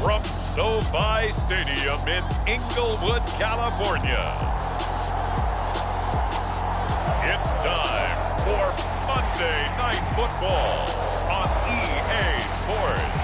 from SoFi Stadium in Inglewood, California. It's time for Monday Night Football on EA Sports.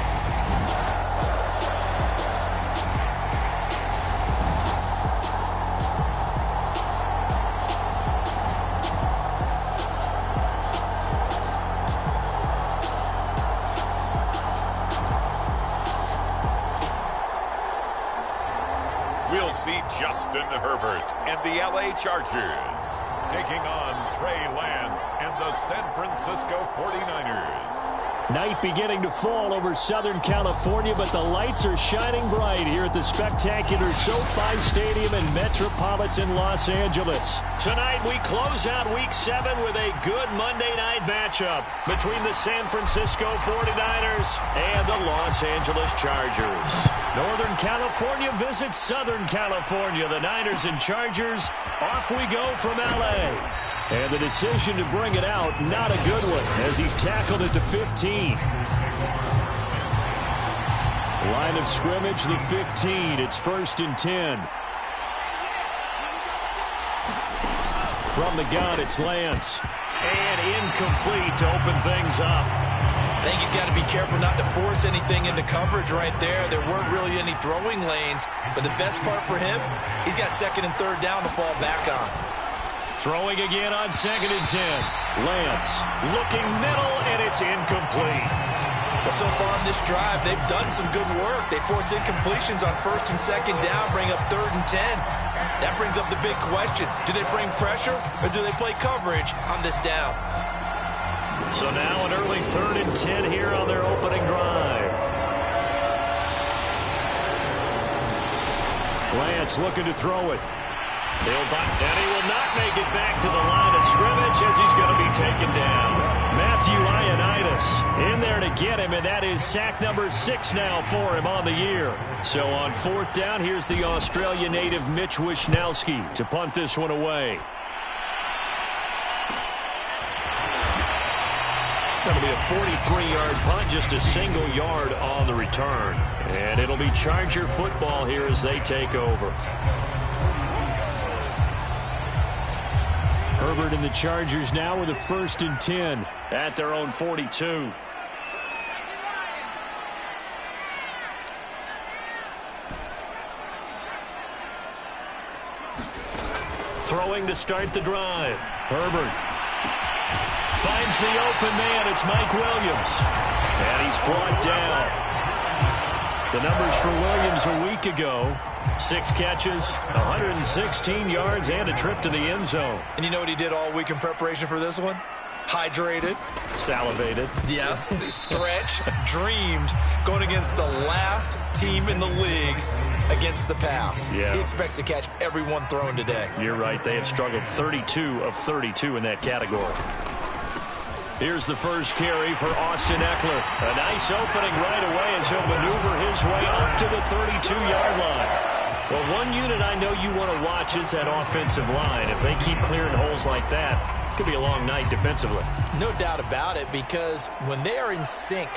We'll see Justin Herbert and the LA Chargers taking on Trey Lance and the San Francisco 49ers. Night beginning to fall over Southern California, but the lights are shining bright here at the spectacular SoFi Stadium in metropolitan Los Angeles. Tonight we close out Week 7 with a good Monday night matchup between the San Francisco 49ers and the Los Angeles Chargers. Northern California visits Southern California. The Niners and Chargers, off we go from L.A. And the decision to bring it out, not a good one, as he's tackled at the 15. Line of scrimmage, the 15. It's 1st and 10. From the gun, it's Lance. And incomplete to open things up. I think he's got to be careful not to force anything into coverage right there. There weren't really any throwing lanes. But the best part for him, he's got 2nd and 3rd down to fall back on. Throwing again on 2nd and 10. Lance looking middle, and it's incomplete. Well, so far on this drive, they've done some good work. They force incompletions on 1st and 2nd down, bring up 3rd and 10. That brings up the big question. Do they bring pressure, or do they play coverage on this down? So now an early 3rd and 10 here on their opening drive. Lance looking to throw it. And he will not make it back to the line of scrimmage as he's going to be taken down. Matthew Ioannidis in there to get him, and that is sack number 6 now for him on the year. So on 4th down, here's the Australia native Mitch Wishnowsky to punt this one away. Going to be a 43-yard punt, just a single yard on the return. And it'll be Charger football here as they take over. Herbert and the Chargers now with a 1st and 10 at their own 42. Throwing to start the drive. Herbert finds the open man. It's Mike Williams. And he's brought down. The numbers for Williams a week ago. 6 catches, 116 yards, and a trip to the end zone. And you know what he did all week in preparation for this one? Hydrated. Salivated. Yes. Stretched. Dreamed. Going against the last team in the league against the pass. Yeah. He expects to catch every one thrown today. You're right. They have struggled 32 of 32 in that category. Here's the first carry for Austin Eckler. A nice opening right away as he'll maneuver his way up to the 32-yard line. Well, one unit I know you want to watch is that offensive line. If they keep clearing holes like that, it could be a long night defensively. No doubt about it, because when they are in sync,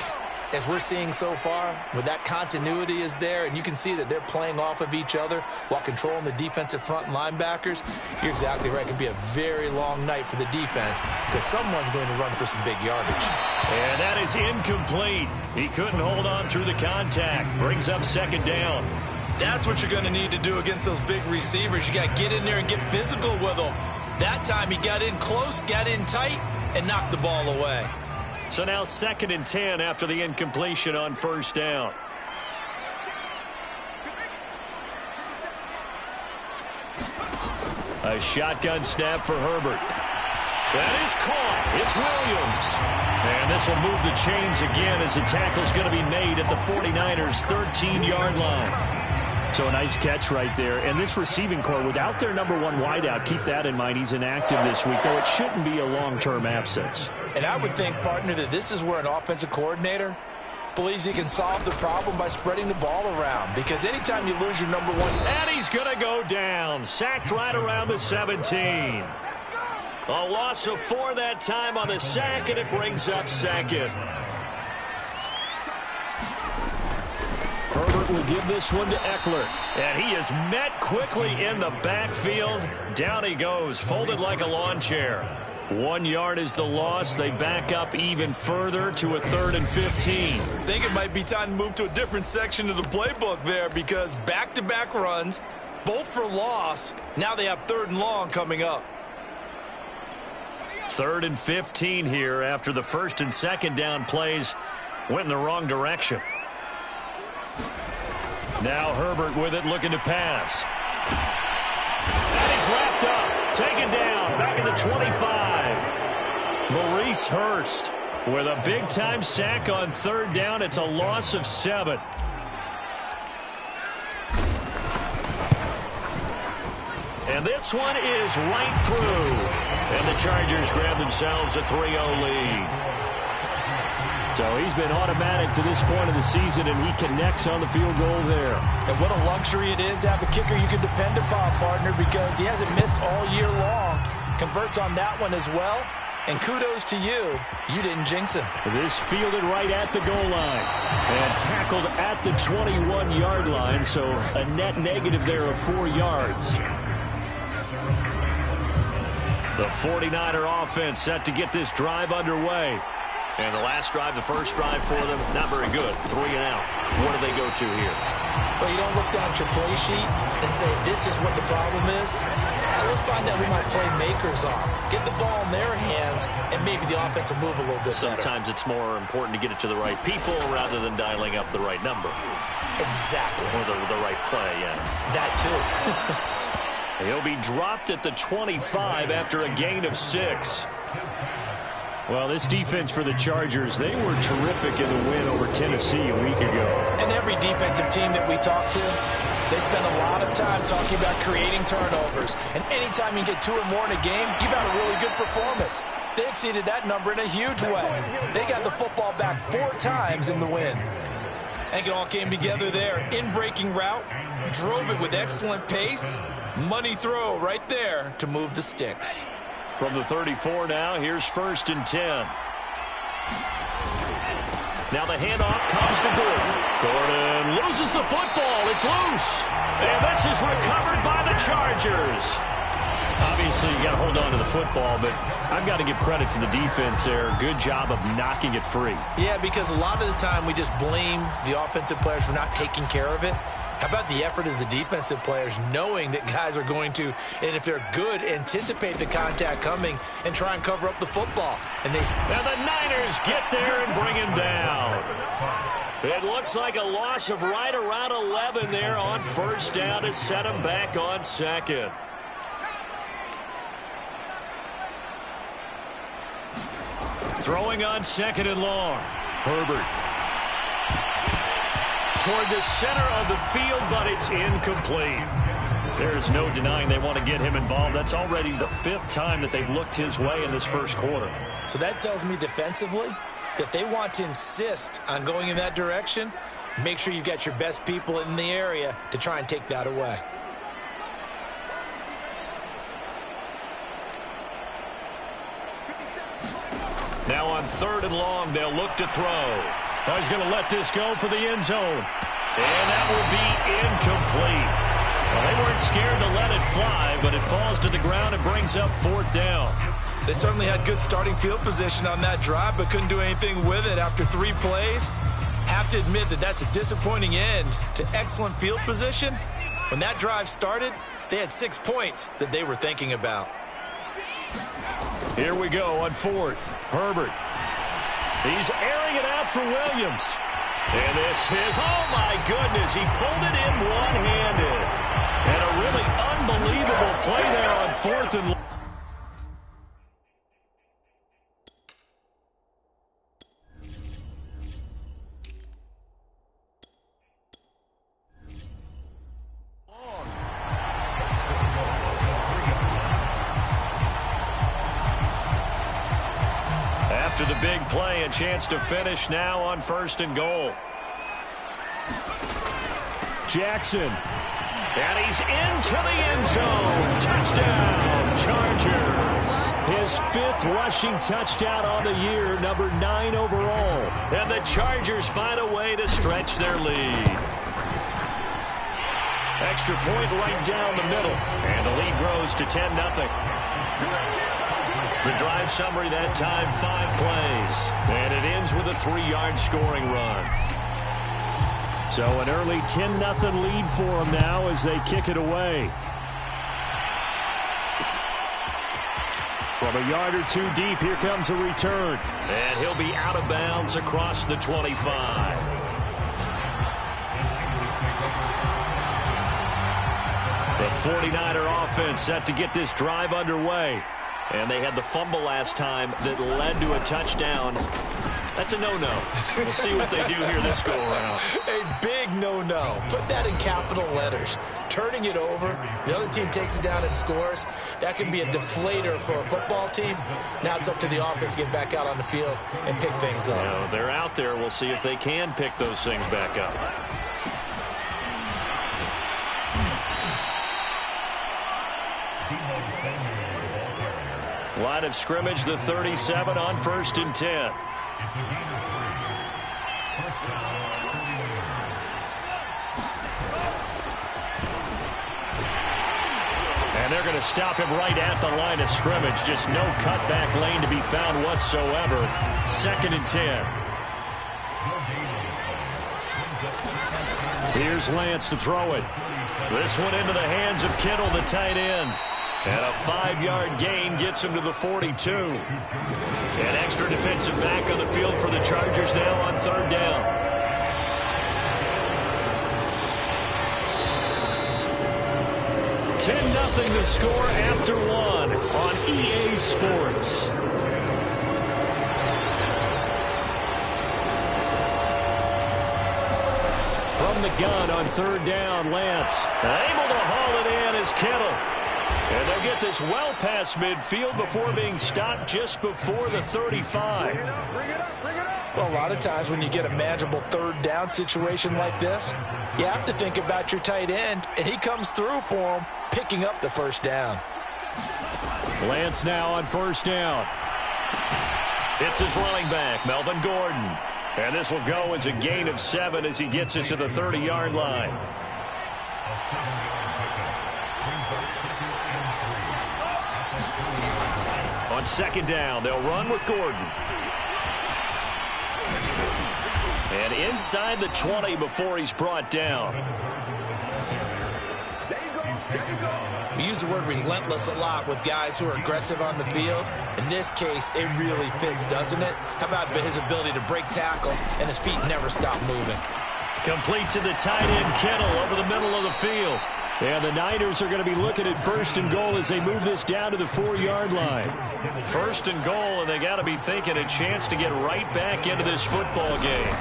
as we're seeing so far, when that continuity is there, and you can see that they're playing off of each other while controlling the defensive front linebackers, you're exactly right. It could be a very long night for the defense because someone's going to run for some big yardage. And that is incomplete. He couldn't hold on through the contact. Brings up 2nd down. That's what you're going to need to do against those big receivers. You got to get in there and get physical with them. That time he got in close, got in tight, and knocked the ball away. So now 2nd and 10 after the incompletion on 1st down. A shotgun snap for Herbert. That is caught. It's Williams. And this will move the chains again as the tackle's going to be made at the 49ers' 13-yard line. So a nice catch right there. And this receiving core, without their number 1 wideout, keep that in mind. He's inactive this week, though it shouldn't be a long-term absence. And I would think, partner, that this is where an offensive coordinator believes he can solve the problem by spreading the ball around. Because anytime you lose your number 1... And he's going to go down. Sacked right around the 17. A loss of 4 that time on the sack, and it brings up 2nd. Herbert Herbert will give this one to Eckler. And he is met quickly in the backfield. Down he goes, folded like a lawn chair. 1 yard is the loss. They back up even further to a 3rd and 15. I think it might be time to move to a different section of the playbook there because back-to-back runs, both for loss. Now they have 3rd and long coming up. 3rd and 15 here after the 1st and 2nd down plays went in the wrong direction. Now Herbert with it, looking to pass. And he's wrapped up, taken down, back at the 25. Maurice Hurst with a big-time sack on 3rd down. It's a loss of 7. And this one is right through. And the Chargers grab themselves a 3-0 lead. So he's been automatic to this point of the season, and he connects on the field goal there. And what a luxury it is to have a kicker you can depend upon, partner, because he hasn't missed all year long. Converts on that one as well. And kudos to you. You didn't jinx him. This fielded right at the goal line. And tackled at the 21-yard line, so a net negative there of 4 yards. The 49er offense set to get this drive underway. And the last drive, the first drive for them, not very good. 3 and out. What do they go to here? Well, you don't look down at your play sheet and say, this is what the problem is. Let's find out who my playmakers are. Get the ball in their hands, and maybe the offense will move a little bit better. Sometimes it's more important to get it to the right people rather than dialing up the right number. Exactly. Or the right play, yeah. That too. He'll be dropped at the 25 after a gain of 6. Well, this defense for the Chargers, they were terrific in the win over Tennessee a week ago. And every defensive team that we talk to, they spend a lot of time talking about creating turnovers. And anytime you get 2 or more in a game, you've had a really good performance. They exceeded that number in a huge way. They got the football back 4 times in the win. I think it all came together there. In-breaking route, drove it with excellent pace. Money throw right there to move the sticks. From the 34 now, here's 1st and 10. Now the handoff comes to Gordon. Gordon loses the football. It's loose. And this is recovered by the Chargers. Obviously, you got to hold on to the football, but I've got to give credit to the defense there. Good job of knocking it free. Yeah, because a lot of the time we just blame the offensive players for not taking care of it. How about the effort of the defensive players knowing that guys are going to, and if they're good, anticipate the contact coming and try and cover up the football. And the Niners get there and bring him down. It looks like a loss of right around 11 there on 1st down to set him back on 2nd. Throwing on 2nd and long. Herbert. Toward the center of the field, but it's incomplete. There's no denying they want to get him involved. That's already the 5th time that they've looked his way in this first quarter. So that tells me defensively that they want to insist on going in that direction. Make sure you've got your best people in the area to try and take that away. Now on 3rd and long, they'll look to throw. Now he's going to let this go for the end zone. And that will be incomplete. Well, they weren't scared to let it fly, but it falls to the ground and brings up 4th down. They certainly had good starting field position on that drive, but couldn't do anything with it after 3 plays. Have to admit that that's a disappointing end to excellent field position. When that drive started, they had 6 points that they were thinking about. Here we go on 4th. Herbert. He's airing it out for Williams. And this is, oh my goodness, he pulled it in one-handed. And a really unbelievable play there on 4th and long. After the big play, a chance to finish now on 1st and goal. Jackson. And he's into the end zone. Touchdown, Chargers. His 5th rushing touchdown on the year, number 9 overall. And the Chargers find a way to stretch their lead. Extra point right down the middle. And the lead grows to 10-0. The drive summary that time, 5 plays. And it ends with a 3-yard scoring run. So an early 10-0 lead for them now as they kick it away. From a yard or two deep, here comes a return. And he'll be out of bounds across the 25. The 49er offense set to get this drive underway. And they had the fumble last time that led to a touchdown. That's a no-no. We'll see what they do here this go-around. A big no-no. Put that in capital letters. Turning it over, the other team takes it down and scores. That can be a deflator for a football team. Now it's up to the offense to get back out on the field and pick things up. You know, they're out there. We'll see if they can pick those things back up. Line of scrimmage, the 37 on 1st and 10. And they're going to stop him right at the line of scrimmage. Just no cutback lane to be found whatsoever. 2nd and 10. Here's Lance to throw it. This one into the hands of Kittle, the tight end. And a 5-yard gain gets him to the 42. An extra defensive back on the field for the Chargers now on 3rd down. $10-0 the score after 1 on EA Sports. From the gun on 3rd down, Lance able to haul it in as Kittle. And they'll get this well past midfield before being stopped just before the 35. Well, a lot of times when you get a manageable 3rd down situation like this, you have to think about your tight end, and he comes through for him, picking up the 1st down. Lance now on 1st down. It's his running back, Melvin Gordon. And this will go as a gain of 7 as he gets it to the 30-yard line. On 2nd down, they'll run with Gordon. And inside the 20 before he's brought down. We use the word relentless a lot with guys who are aggressive on the field. In this case, it really fits, doesn't it? How about his ability to break tackles and his feet never stop moving? Complete to the tight end, Kittle, over the middle of the field. And the Niners are going to be looking at 1st and goal as they move this down to the 4-yard line. 1st and goal, and they got to be thinking a chance to get right back into this football game.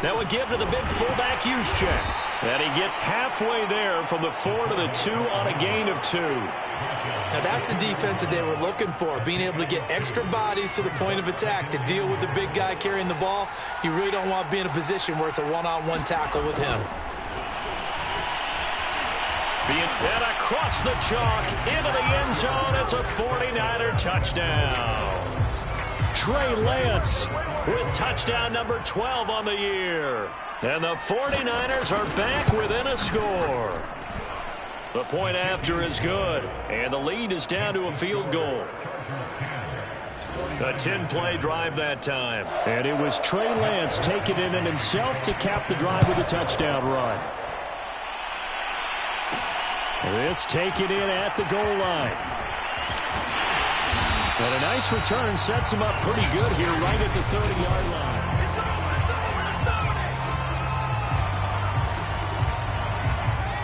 That would give to the big fullback Juszczyk. And he gets halfway there from the 4 to the 2 on a gain of 2. Now that's the defense that they were looking for, being able to get extra bodies to the point of attack to deal with the big guy carrying the ball. You really don't want to be in a position where it's a one-on-one tackle with him. And across the chalk into the end zone. It's a 49er touchdown. Trey Lance with touchdown number 12 on the year. And the 49ers are back within a score. The point after is good. And the lead is down to a field goal. A 10-play drive that time. And it was Trey Lance taking it in himself to cap the drive with a touchdown run. This taken in at the goal line. And a nice return sets him up pretty good here right at the 30-yard line.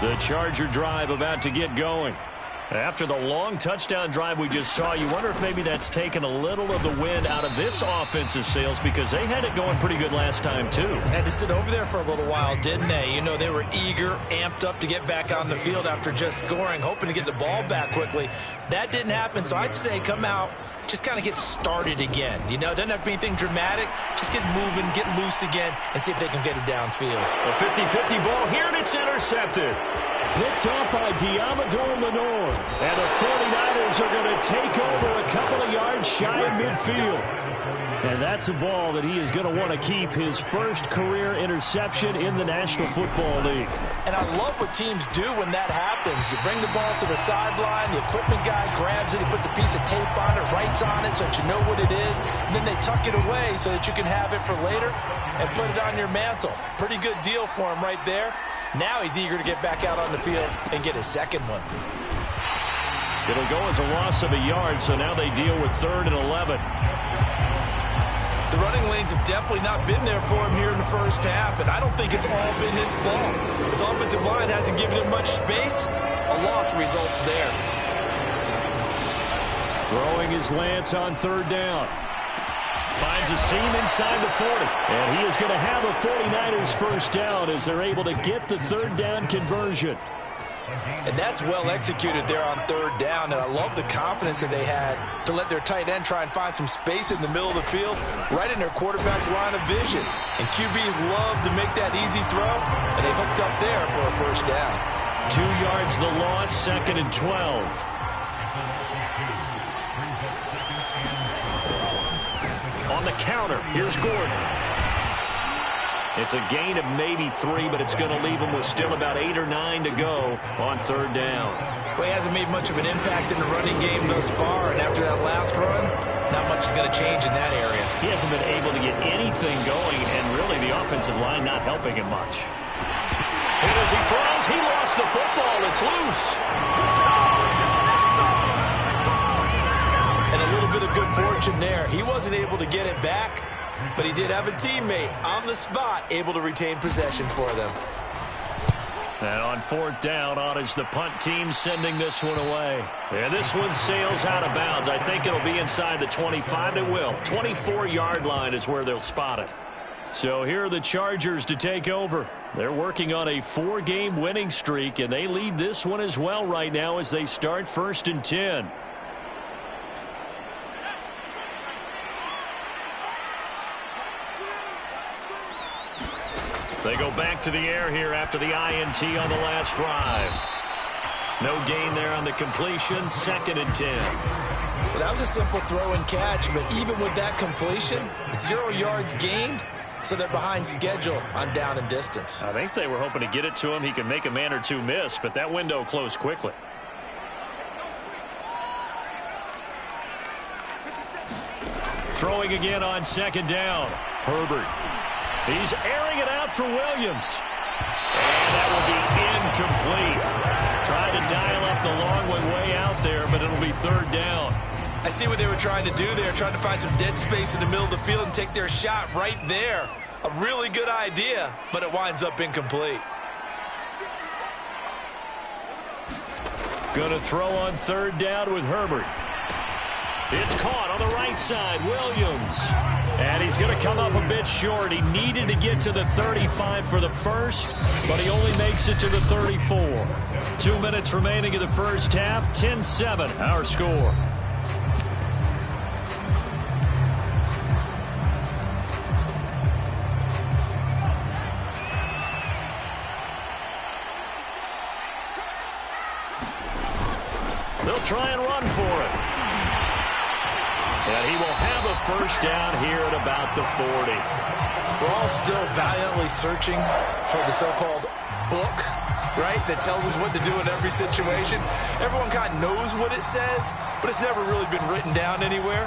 The Charger drive about to get going. After the long touchdown drive we just saw, you wonder if maybe that's taken a little of the wind out of this offense's sails because they had it going pretty good last time too. Had to sit over there for a little while, didn't they? You know, they were eager, amped up to get back on the field after just scoring, hoping to get the ball back quickly. That didn't happen, so I'd say come out just kind of get started again. You know, it doesn't have to be anything dramatic. Just get moving, get loose again, and see if they can get it downfield. A 50-50 ball here, and it's intercepted. Picked off by Diamador Lenore. And the 49ers are going to take over a couple of yards shy of midfield. And that's a ball that he is going to want to keep, his first career interception in the National Football League. And I love what teams do when that happens. You bring the ball to the sideline, the equipment guy grabs it, he puts a piece of tape on it, writes on it so that you know what it is, and then they tuck it away so that you can have it for later and put it on your mantle. Pretty good deal for him right there. Now he's eager to get back out on the field and get his second one. It'll go as a loss of a yard, so now they deal with 3rd and 11. The running lanes have definitely not been there for him here in the first half, and I don't think it's all been his fault. His offensive line hasn't given him much space. A loss results there. Throwing his Lance on 3rd down. Finds a seam inside the 40. And he is going to have a 49ers first down as they're able to get the 3rd down conversion. And that's well executed there on 3rd down, and I love the confidence that they had to let their tight end try and find some space in the middle of the field, right in their quarterback's line of vision. And QBs love to make that easy throw, and they hooked up there for a first down. 2 yards the loss, 2nd and 12. On the counter, here's Gordon. It's a gain of maybe 3, but it's going to leave him with still about 8 or 9 to go on 3rd down. Well, he hasn't made much of an impact in the running game thus far, and after that last run, not much is going to change in that area. He hasn't been able to get anything going, and really the offensive line not helping him much. And as he throws, he lost the football. It's loose. And a little bit of good fortune there. He wasn't able to get it back, but he did have a teammate on the spot able to retain possession for them. And on 4th down, on is the punt team sending this one away. And this one sails out of bounds. I think it'll be inside the 25. It will. 24-yard line is where they'll spot it. So here are the Chargers to take over. They're working on a 4-game winning streak, and they lead this one as well right now as they start 1st and 10. They go back to the air here after the INT on the last drive. No gain there on the completion, 2nd and 10. Well, that was a simple throw and catch, but even with that completion, 0 yards gained, so they're behind schedule on down and distance. I think they were hoping to get it to him. He could make a man or two miss, but that window closed quickly. Throwing again on 2nd down. Herbert. He's airing it out for Williams. And that will be incomplete. Trying to dial up the long one way out there, but it'll be 3rd down. I see what they were trying to do there, trying to find some dead space in the middle of the field and take their shot right there. A really good idea, but it winds up incomplete. Going to throw on 3rd down with Herbert. It's caught on the right side, Williams. And he's going to come up a bit short. He needed to get to the 35 for the first, but he only makes it to the 34. 2 minutes remaining in the first half, 10-7, our score. They'll try and run for it. And he will have a first down here at about the 40. We're all still valiantly searching for the so-called book, right, that tells us what to do in every situation. Everyone kind of knows what it says, but it's never really been written down anywhere.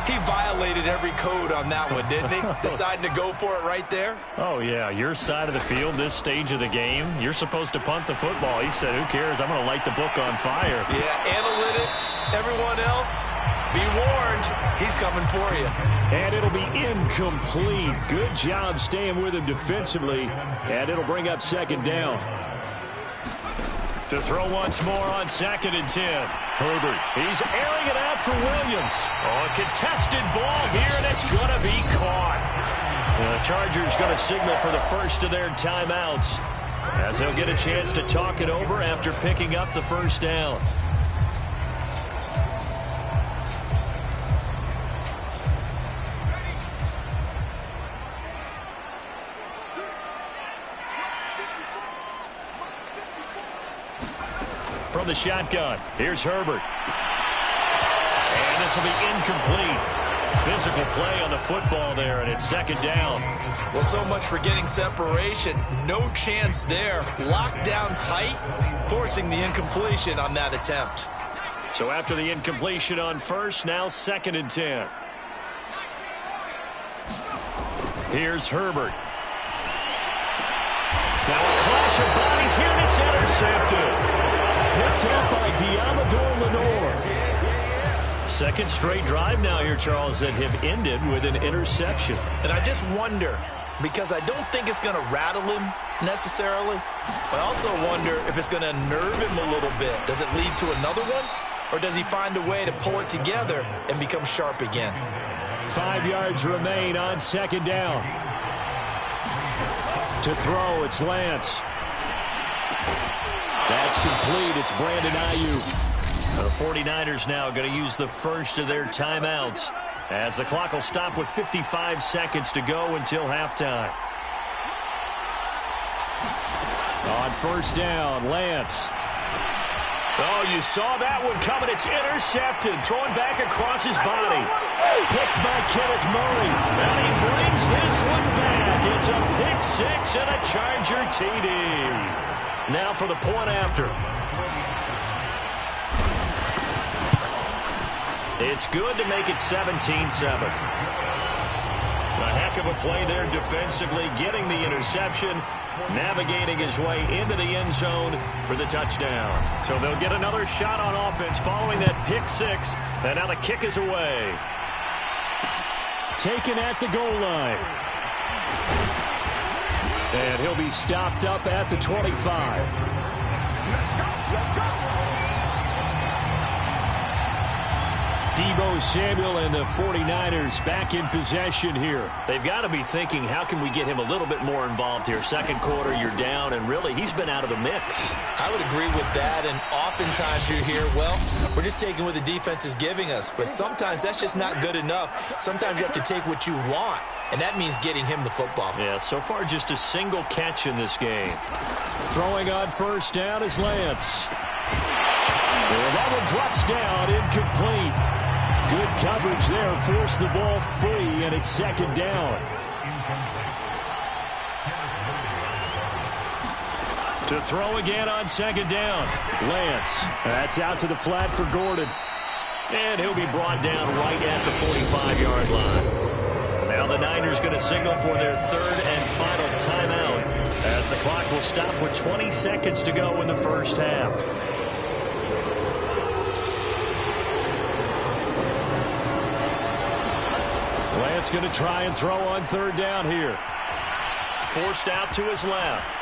He violated every code on that one, didn't he? Deciding to go for it right there. Oh, yeah, your side of the field, this stage of the game, you're supposed to punt the football. He said, who cares? I'm going to light the book on fire. Yeah, analytics, everyone else, be warned, he's coming for you. And it'll be incomplete. Good job staying with him defensively, and it'll bring up 2nd down. To throw once more on 2nd and 10. Herbert, he's airing it out for Williams. Oh, a contested ball here, and it's going to be caught. The Chargers going to signal for the first of their timeouts as they'll get a chance to talk it over after picking up the first down. from the shotgun. Here's Herbert. And this will be incomplete. Physical play on the football there, and it's second down. Well, so much for getting separation. No chance there. Locked down tight, forcing the incompletion on that attempt. So after the incompletion on first, now 2nd and 10. Here's Herbert. Now a clash of bodies here, and it's intercepted. Picked up by Diamador Lenore. Second straight drive now here, Charles, that have ended with an interception. And I just wonder, because I don't think it's going to rattle him necessarily. I also wonder if it's going to nerve him a little bit. Does it lead to another one? Or does he find a way to pull it together and become sharp again? 5 yards remain on 2nd down. To throw, it's Lance. That's complete. It's Brandon Ayuk. The 49ers now going to use the first of their timeouts as the clock will stop with 55 seconds to go until halftime. On first down, Lance. Oh, you saw that one coming. It's intercepted. Throwing back across his body. Picked by Kenneth Murray. And he brings this one back. It's a pick six and a Charger TD. Now for the point after. It's good to make it 17-7. A heck of a play there defensively, getting the interception, navigating his way into the end zone for the touchdown. So they'll get another shot on offense following that pick six, and now the kick is away. Taken at the goal line. And he'll be stopped up at the 25. Deebo Samuel and the 49ers back in possession here. They've got to be thinking, how can we get him a little bit more involved here? Second quarter, you're down, and really, he's been out of the mix. I would agree with that, and oftentimes you hear, well, we're just taking what the defense is giving us, but sometimes that's just not good enough. Sometimes you have to take what you want, and that means getting him the football. Yeah, so far just a single catch in this game. Throwing on first down is Lance. And that one drops down, incomplete. Good coverage there, forced the ball free, and it's second down. To throw again on second down. Lance, that's out to the flat for Gordon. And he'll be brought down right at the 45-yard line. Now the Niners going to signal for their third and final timeout as the clock will stop with 20 seconds to go in the first half. Lance going to try and throw on third down here. Forced out to his left.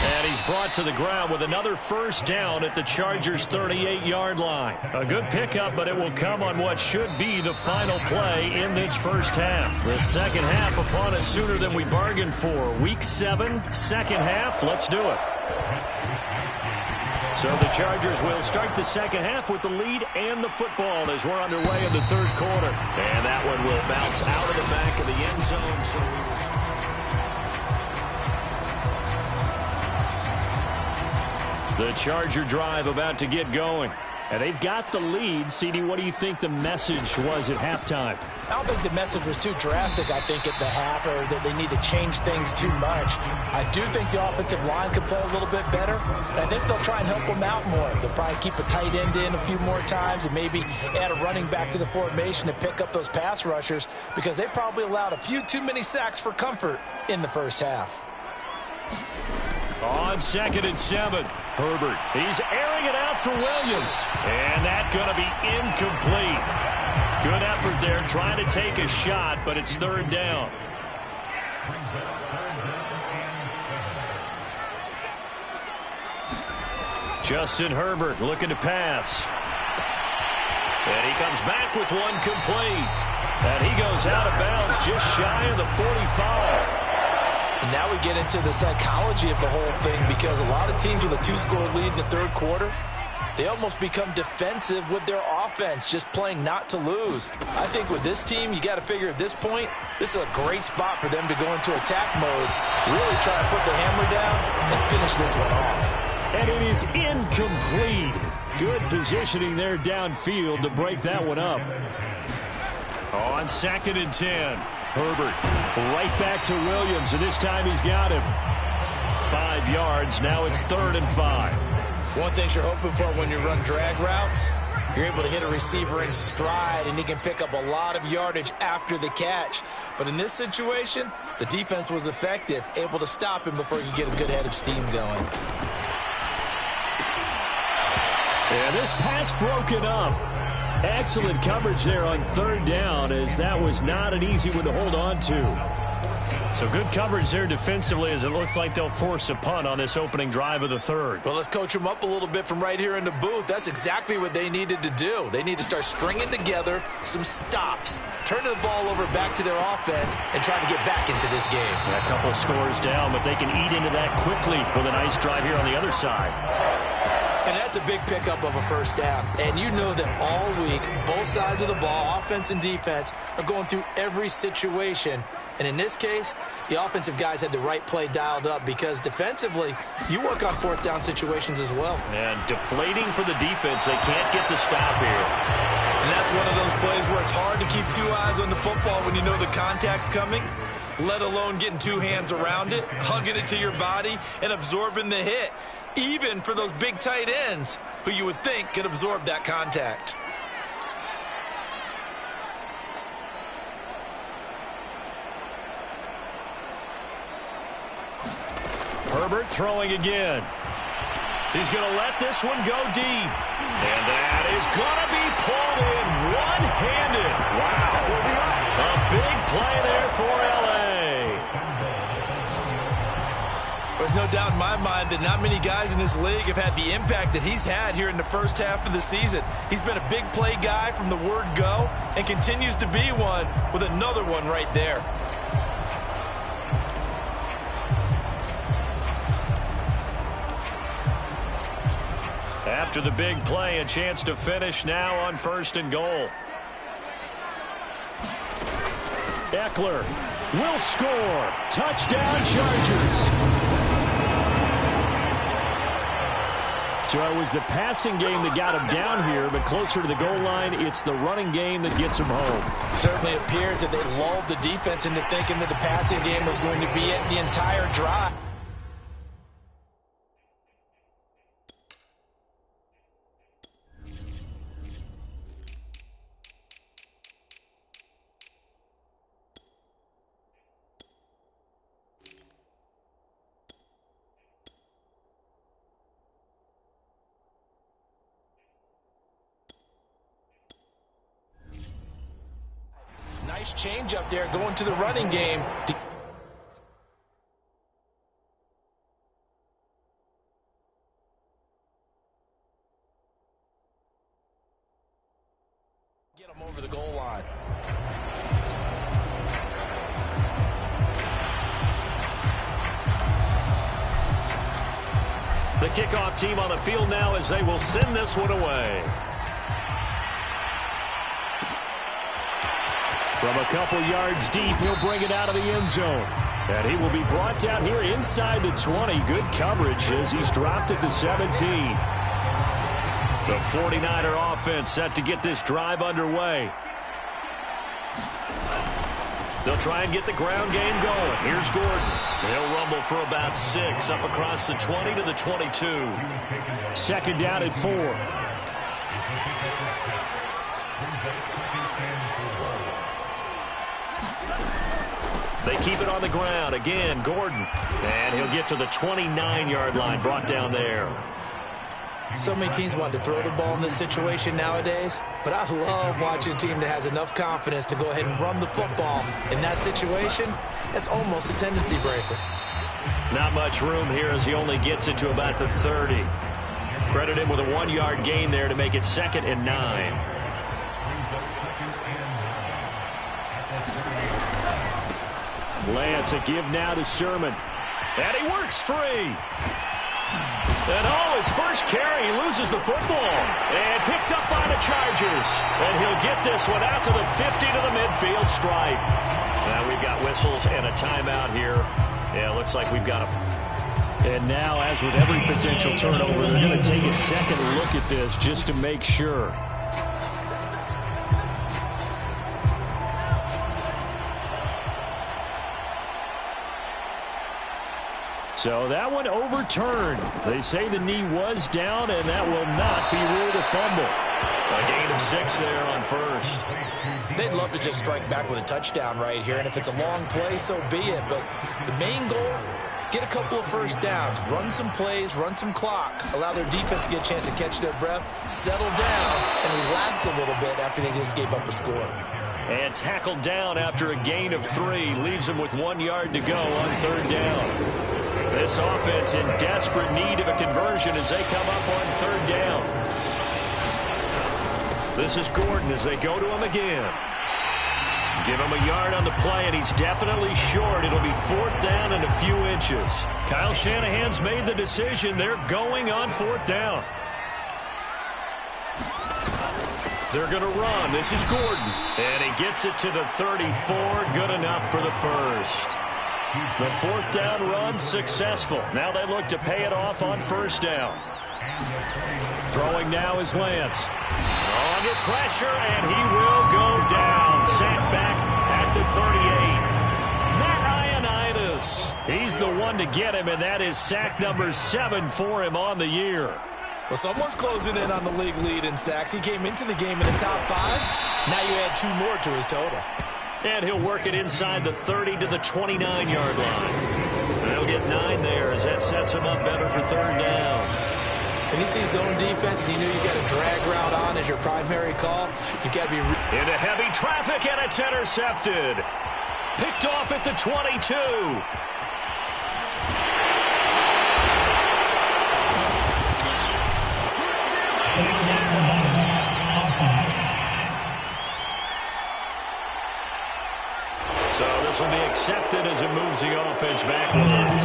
And he's brought to the ground with another first down at the Chargers' 38-yard line. A good pickup, but it will come on what should be the final play in this first half. The second half upon us sooner than we bargained for. Week 7, second half. Let's do it. So the Chargers will start the second half with the lead and the football as we're underway in the third quarter. And that one will bounce out of the back of the end zone. So we will... The Charger drive about to get going. And they've got the lead. CD, what do you think the message was at halftime? I don't think the message was too drastic, I think, at the half, or that they need to change things too much. I do think the offensive line could play a little bit better, and I think they'll try and help them out more. They'll probably keep a tight end in a few more times and maybe add a running back to the formation to pick up those pass rushers, because they probably allowed a few too many sacks for comfort in the first half. On 2nd and 7, Herbert. He's airing it out for Williams. And that's going to be incomplete. Good effort there trying to take a shot, but it's third down. Justin Herbert looking to pass. And he comes back with one complete. And he goes out of bounds just shy of the 45. And now we get into the psychology of the whole thing, because a lot of teams with a 2-score lead in the third quarter, they almost become defensive with their offense, just playing not to lose. I think with this team, you got to figure at this point, this is a great spot for them to go into attack mode, really try to put the hammer down and finish this one off. And it is incomplete. Good positioning there downfield to break that one up. On 2nd and 10. Herbert right back to Williams, and this time he's got him. 5 yards. Now it's 3rd and 5. One thing you're hoping for when you run drag routes, you're able to hit a receiver in stride, and he can pick up a lot of yardage after the catch. But in this situation, the defense was effective, able to stop him before he could get a good head of steam going. And this pass broken up. Excellent coverage there on 3rd down, as that was not an easy one to hold on to. So good coverage there defensively, as it looks like they'll force a punt on this opening drive of the 3rd. Well, let's coach them up a little bit from right here in the booth. That's exactly what they needed to do. They need to start stringing together some stops, turning the ball over back to their offense, and trying to get back into this game. A couple scores down, but they can eat into that quickly with a nice drive here on the other side. And that's a big pickup of a 1st down. And you know that all week, both sides of the ball, offense and defense, are going through every situation. And in this case, the offensive guys had the right play dialed up, because defensively, you work on 4th down situations as well. And deflating for the defense. They can't get the stop here. And that's one of those plays where it's hard to keep 2 eyes on the football when you know the contact's coming, let alone getting 2 hands around it, hugging it to your body, and absorbing the hit. Even for those big tight ends who you would think could absorb that contact. Herbert throwing again. He's going to let this one go deep. And that is going to be pulled in one-handed. Wow. A big play there for L.A. There's no doubt in my mind that not many guys in this league have had the impact that he's had here in the 1st half of the season. He's been a big play guy from the word go and continues to be one with another one right there. After the big play, a chance to finish now on 1st and goal. Eckler will score. Touchdown, Chargers. So it was the passing game that got him down here, but closer to the goal line, it's the running game that gets him home. Certainly appears that they lulled the defense into thinking that the passing game was going to be it the entire drive. Nice change up there going to the running game. Get him over the goal line. The kickoff team on the field now as they will send this one away. From a couple yards deep, he'll bring it out of the end zone. And he will be brought down here inside the 20. Good coverage as he's dropped at the 17. The 49er offense set to get this drive underway. They'll try and get the ground game going. Here's Gordon. He'll rumble for about 6 up across the 20 to the 22. 2nd down at 4. They keep it on the ground. Again, Gordon. And he'll get to the 29-yard line, brought down there. So many teams want to throw the ball in this situation nowadays, but I love watching a team that has enough confidence to go ahead and run the football. In that situation, that's almost a tendency breaker. Not much room here as he only gets it to about the 30. Credit him with a 1-yard gain there to make it 2nd and 9. Lance a give now to Sermon. And he works free. And his first carry, he loses the football. And picked up by the Chargers. And he'll get this one out to the 50 to the midfield stripe. Now we've got whistles and a timeout here. Yeah, it looks like we've got a... And now, as with every potential turnover, they're going to take a second look at this just to make sure. So that one overturned. They say the knee was down, and that will not be ruled a fumble. A gain of 6 there on first. They'd love to just strike back with a touchdown right here, and if it's a long play, so be it. But the main goal, get a couple of first downs, run some plays, run some clock, allow their defense to get a chance to catch their breath, settle down, and relax a little bit after they just gave up a score. And tackled down after a gain of 3, leaves them with 1 yard to go on third down. This offense in desperate need of a conversion as they come up on third down. This is Gordon as they go to him again. Give him a yard on the play, and he's definitely short. It'll be fourth down and a few inches. Kyle Shanahan's made the decision. They're going on fourth down. They're going to run. This is Gordon. And he gets it to the 34. Good enough for the first. The fourth down run successful. Now they look to pay it off on first down. Throwing now is Lance. Under pressure, and he will go down. Sacked back at the 38. Matt Ioannidis. He's the one to get him, and that is sack number 7 for him on the year. Well, someone's closing in on the league lead in sacks. He came into the game in the top 5. Now you add 2 more to his total. And he'll work it inside the 30 to the 29-yard line. And he'll get 9 there as that sets him up better for third down. When you see zone defense and you know you got a drag route on as your primary call, you got to be into heavy traffic, and it's intercepted. Picked off at the 22. So this will be accepted as it moves the offense backwards.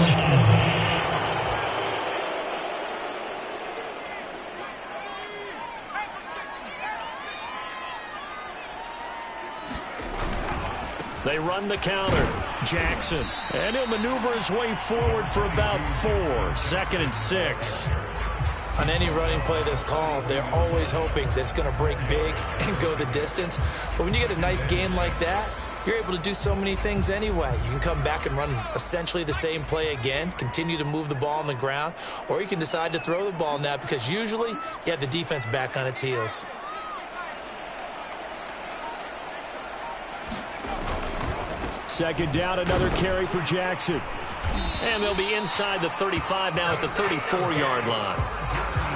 They run the counter. Jackson. And he'll maneuver his way forward for about 4. Second and 6. On any running play that's called, they're always hoping that it's going to break big and go the distance. But when you get a nice gain like that, you're able to do so many things anyway. You can come back and run essentially the same play again, continue to move the ball on the ground, or you can decide to throw the ball now because usually you have the defense back on its heels. Second down, another carry for Jackson. And they'll be inside the 35 now at the 34-yard line.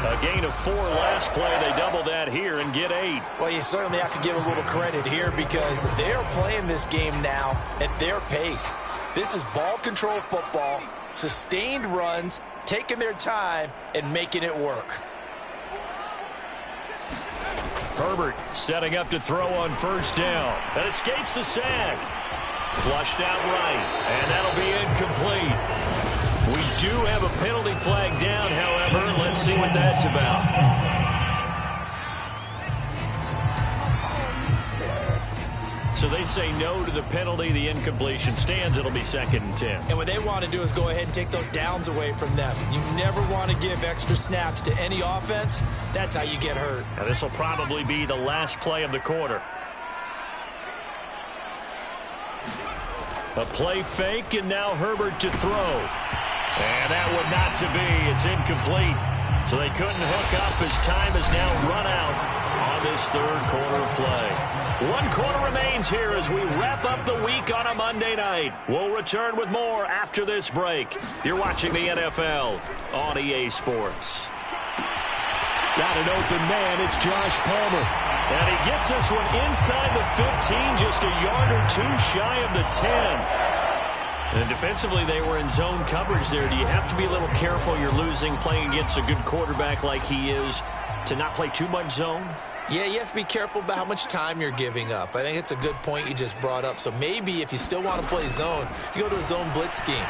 A gain of 4 last play. They double that here and get 8. Well, you certainly have to give a little credit here because they're playing this game now at their pace. This is ball control football, sustained runs, taking their time, and making it work. Herbert setting up to throw on first down. That escapes the sack. Flushed out right, and that'll be incomplete. We do have a penalty flag down, however. Let's see what that's about. So they say no to the penalty. The incompletion stands. It'll be second and 10. And what they want to do is go ahead and take those downs away from them. You never want to give extra snaps to any offense. That's how you get hurt. Now this will probably be the last play of the quarter. A play fake, and now Herbert to throw. And that one not to be. It's incomplete. So they couldn't hook up as time has now run out on this third quarter of play. 1 quarter remains here as we wrap up the week on a Monday night. We'll return with more after this break. You're watching the NFL on EA Sports. Got an open man. It's Josh Palmer. And he gets this one inside the 15, just a yard or 2 shy of the 10. And defensively, they were in zone coverage there. Do you have to be a little careful? You're losing playing against a good quarterback like he is to not play too much zone? Yeah, you have to be careful about how much time you're giving up. I think it's a good point you just brought up. So maybe if you still want to play zone, you go to a zone blitz scheme.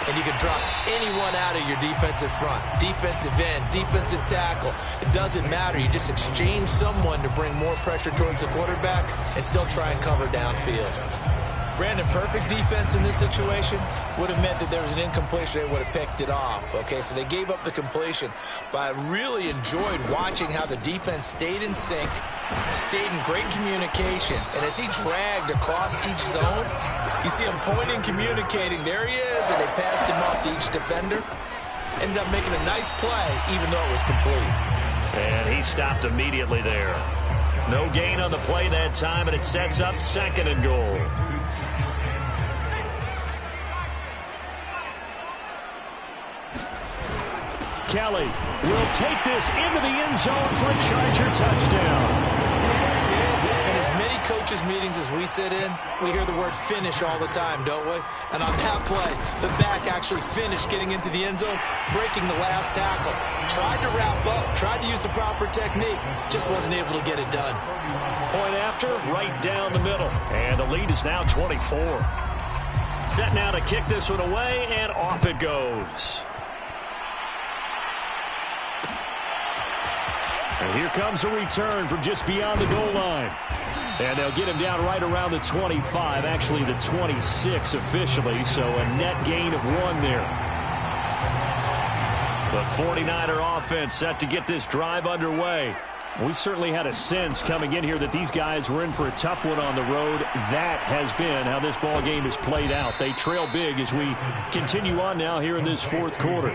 And you can drop anyone out of your defensive front, defensive end, defensive tackle. It doesn't matter. You just exchange someone to bring more pressure towards the quarterback and still try and cover downfield. Brandon, perfect defense in this situation would have meant that there was an incompletion. They would have picked it off. Okay, so they gave up the completion. But I really enjoyed watching how the defense stayed in sync, stayed in great communication. And as he dragged across each zone, you see him pointing, communicating. There he is, and they passed him off to each defender. Ended up making a nice play, even though it was complete. And he stopped immediately there. No gain on the play that time, and it sets up 2nd and goal. Kelly will take this into the end zone for a Charger touchdown. In as many coaches' meetings as we sit in, we hear the word finish all the time, don't we? And on that play, the back actually finished getting into the end zone, breaking the last tackle. Tried to wrap up, tried to use the proper technique, just wasn't able to get it done. Point after, right down the middle. And the lead is now 24. Set now to kick this one away, and off it goes. And here comes a return from just beyond the goal line. And they'll get him down right around the 25, actually the 26 officially, so a net gain of 1 there. The 49er offense set to get this drive underway. We certainly had a sense coming in here that these guys were in for a tough one on the road. That has been how this ball game is played out. They trail big as we continue on now here in this 4th quarter.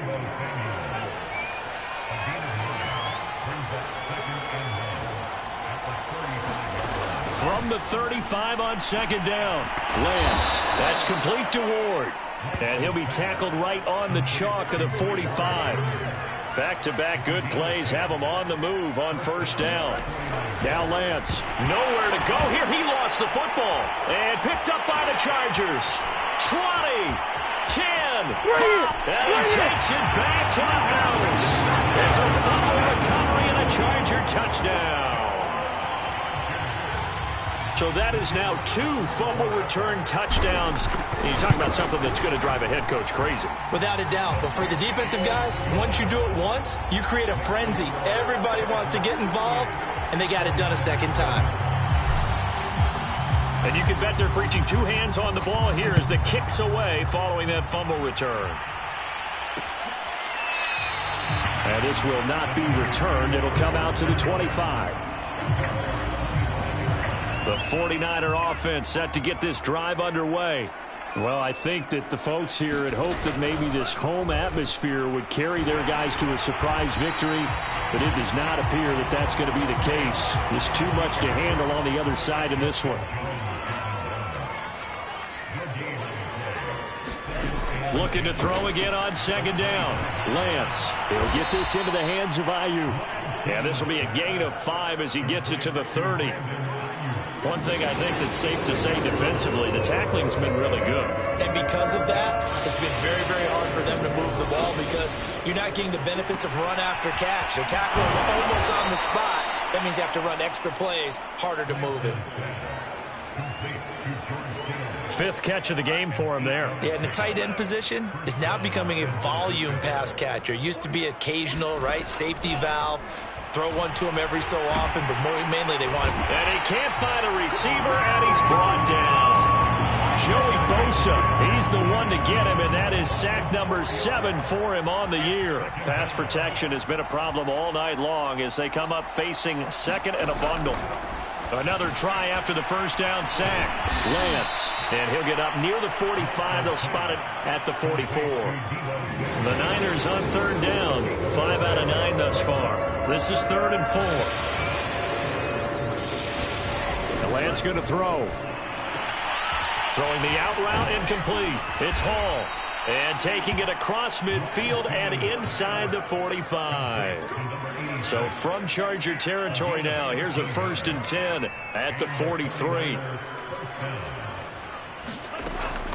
From the 35 on 2nd down. Lance, that's complete to Ward. And he'll be tackled right on the chalk of the 45. Back-to-back good plays have him on the move on 1st down. Now Lance, nowhere to go here. He lost the football. And picked up by the Chargers. 20, 10, 5, and he takes it back to the house. It's a fumble recovery and a Charger touchdown. So that is now 2 fumble return touchdowns. And you talk about something that's going to drive a head coach crazy. Without a doubt. But for the defensive guys, once you do it once, you create a frenzy. Everybody wants to get involved, and they got it done a 2nd time. And you can bet they're preaching 2 hands on the ball here as the kick's away following that fumble return. And this will not be returned. It'll come out to the 25. The 49er offense set to get this drive underway. Well, I think that the folks here had hoped that maybe this home atmosphere would carry their guys to a surprise victory, but it does not appear that that's going to be the case. There's too much to handle on the other side in this one. Looking to throw again on 2nd down. Lance, he'll get this into the hands of Ayuk. Yeah, this will be a gain of 5 as he gets it to the 30. One thing I think that's safe to say defensively, the tackling's been really good. And because of that, it's been very, very hard for them to move the ball because you're not getting the benefits of run after catch. They're tackling almost on the spot. That means you have to run extra plays, harder to move it. 5th catch of the game for him there. Yeah, and the tight end position is now becoming a volume pass catcher. It used to be occasional, right? Safety valve. Throw one to him every so often, but mainly they want him. And he can't find a receiver, and he's brought down. Joey Bosa, he's the one to get him, and that is sack number 7 for him on the year. Pass protection has been a problem all night long as they come up facing 2nd and a bundle. Another try after the 1st down sack. Lance, and he'll get up near the 45. They'll spot it at the 44. The Niners on 3rd down. 5 out of 9 thus far. This is 3rd and 4. And Lance going to throw. Throwing the out route incomplete. It's Hall. And taking it across midfield and inside the 45. So from Charger territory now, here's a 1st and 10 at the 43.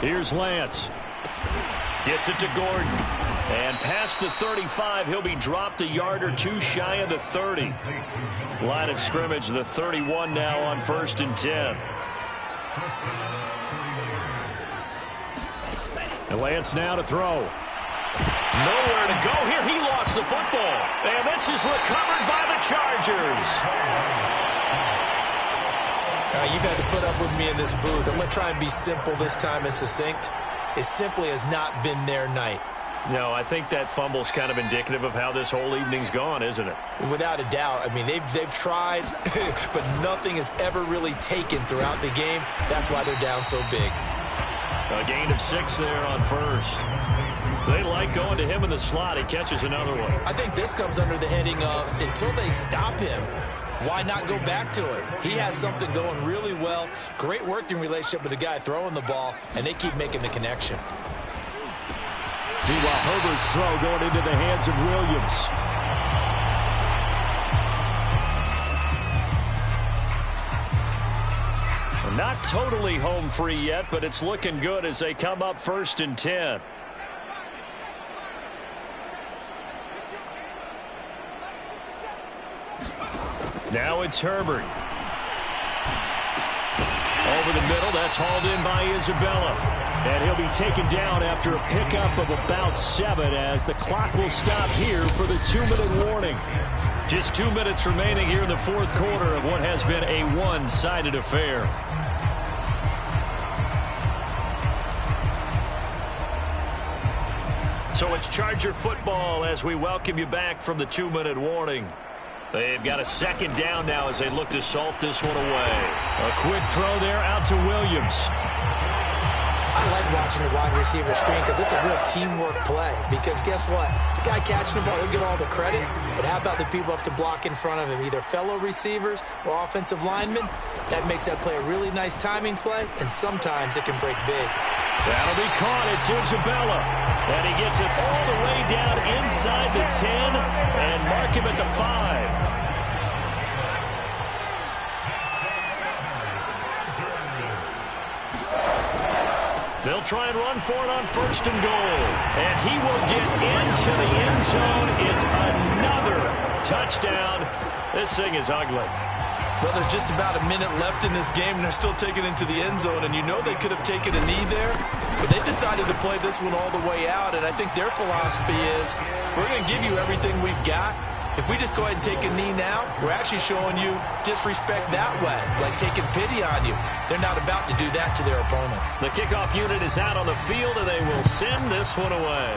Here's Lance. Gets it to Gordon. And past the 35, he'll be dropped a yard or 2 shy of the 30. Line of scrimmage, the 31 now on 1st and 10. And Lance now to throw. Nowhere to go here. He lost the football. And this is recovered by the Chargers. You've had to put up with me in this booth. I'm going to try and be simple this time and succinct. It simply has not been their night. No, I think that fumble's kind of indicative of how this whole evening's gone, isn't it? Without a doubt. I mean, they've tried, but nothing has ever really taken throughout the game. That's why they're down so big. A gain of 6 there on first. They like going to him in the slot. He catches another one. I think this comes under the heading of until they stop him, why not go back to it? He has something going really well. Great working relationship with the guy throwing the ball, and they keep making the connection. Meanwhile, Herbert's throw going into the hands of Williams. Not totally home free yet, but it's looking good as they come up 1st and 10. Now it's Herbert. Over the middle, that's hauled in by Isabella. And he'll be taken down after a pickup of about 7 as the clock will stop here for the 2-minute warning. Just 2 minutes remaining here in the 4th quarter of what has been a one-sided affair. So it's Charger football as we welcome you back from the 2-minute warning. They've got a 2nd down now as they look to salt this one away. A quick throw there out to Williams. I like watching the wide receiver screen because it's a real teamwork play. Because guess what? The guy catching the ball, he'll get all the credit. But how about the people up to block in front of him, either fellow receivers or offensive linemen? That makes that play a really nice timing play, and sometimes it can break big. That'll be caught. It's Isabella. And he gets it all the way down inside the 10 and mark him at the 5. They'll try and run for it on 1st and goal. And he will get into the end zone. It's another touchdown. This thing is ugly. Well, there's just about a minute left in this game, and they're still taking it into the end zone. And you know they could have taken a knee there, but they decided to play this one all the way out. And I think their philosophy is, we're going to give you everything we've got. If we just go ahead and take a knee now, we're actually showing you disrespect that way, like taking pity on you. They're not about to do that to their opponent. The kickoff unit is out on the field, and they will send this one away.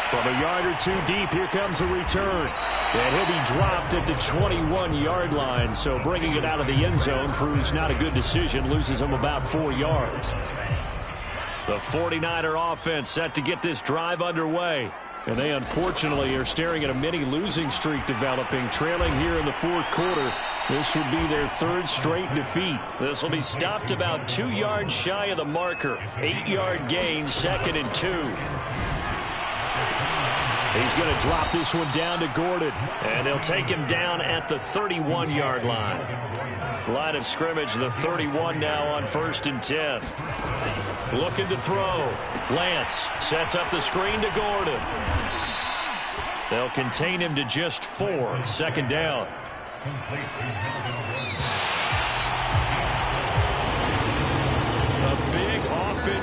From a yard or 2 deep, here comes a return. And he'll be dropped at the 21-yard line, so bringing it out of the end zone proves not a good decision, loses him about 4 yards. The 49er offense set to get this drive underway. And they unfortunately are staring at a mini losing streak developing, trailing here in the 4th quarter. This would be their 3rd straight defeat. This will be stopped about 2 yards shy of the marker. 8-yard gain, 2nd and 2. He's going to drop this one down to Gordon. And they'll take him down at the 31-yard line. Line of scrimmage, the 31 now on 1st and 10. Looking to throw. Lance sets up the screen to Gordon. They'll contain him to just 4. 2nd down.